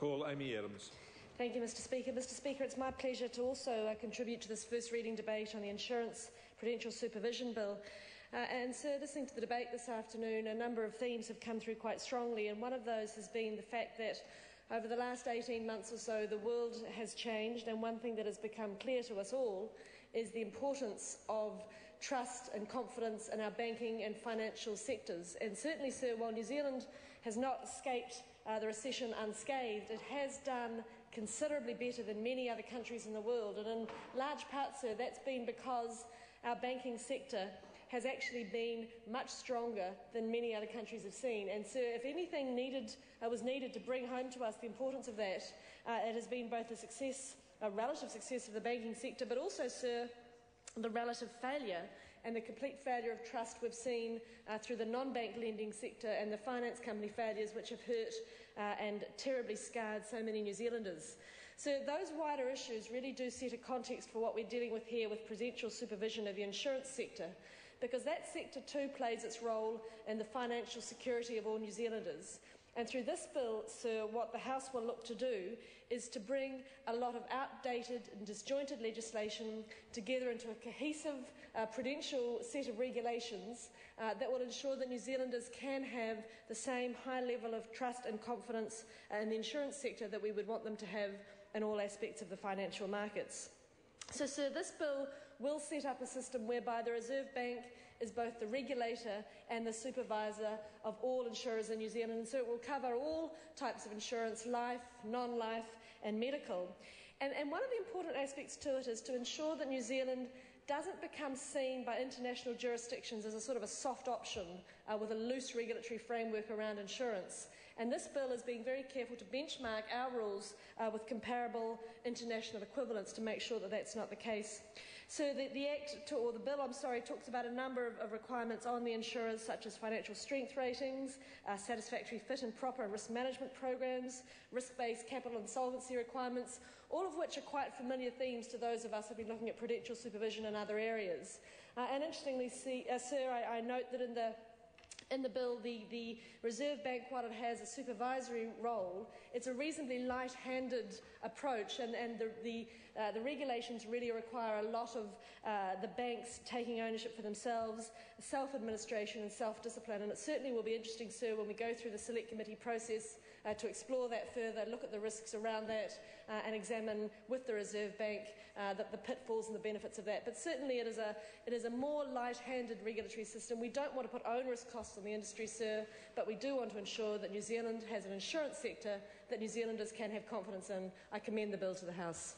Call Amy Adams. Thank you, Mr Speaker. Mr Speaker, it's my pleasure to also contribute to this first reading debate on the Insurance Prudential Supervision Bill. Sir, listening to the debate this afternoon, a number of themes have come through quite strongly, and one of those has been the fact that over the last 18 months or so, the world has changed, and one thing that has become clear to us all is the importance of trust and confidence in our banking and financial sectors. And certainly, sir, while New Zealand has not escaped the recession unscathed, it has done considerably better than many other countries in the world. And in large part, sir, that's been because our banking sector has actually been much stronger than many other countries have seen. And, sir, if anything was needed to bring home to us the importance of that, it has been both a relative success of the banking sector, but also, sir, the relative failure and the complete failure of trust we've seen through the non-bank lending sector and the finance company failures, which have hurt and terribly scarred so many New Zealanders. So those wider issues really do set a context for what we're dealing with here with prudential supervision of the insurance sector, because that sector too plays its role in the financial security of all New Zealanders. And through this bill, sir, what the House will look to do is to bring a lot of outdated and disjointed legislation together into a cohesive prudential set of regulations that will ensure that New Zealanders can have the same high level of trust and confidence in the insurance sector that we would want them to have in all aspects of the financial markets. So, sir, this bill will set up a system whereby the Reserve Bank is both the regulator and the supervisor of all insurers in New Zealand, and so it will cover all types of insurance, life, non-life and medical. And one of the important aspects to it is to ensure that New Zealand doesn't become seen by international jurisdictions as a sort of a soft option with a loose regulatory framework around insurance. And this bill is being very careful to benchmark our rules with comparable international equivalents to make sure that that's not the case. So the bill talks about a number of requirements on the insurers, such as financial strength ratings, satisfactory fit and proper risk management programs, risk-based capital and solvency requirements, all of which are quite familiar themes to those of us who have been looking at prudential supervision in other areas. And interestingly, sir, I note that in the bill, the Reserve Bank, while it has a supervisory role, it's a reasonably light-handed approach, and the regulations really require a lot of the banks taking ownership for themselves, self-administration and self-discipline. And it certainly will be interesting, sir, when we go through the Select Committee process to explore that further, look at the risks around that and examine with the Reserve Bank the pitfalls and the benefits of that. But certainly it is a more light-handed regulatory system. We don't want to put onerous costs on the industry, sir, but we do want to ensure that New Zealand has an insurance sector that New Zealanders can have confidence in. I commend the bill to the House.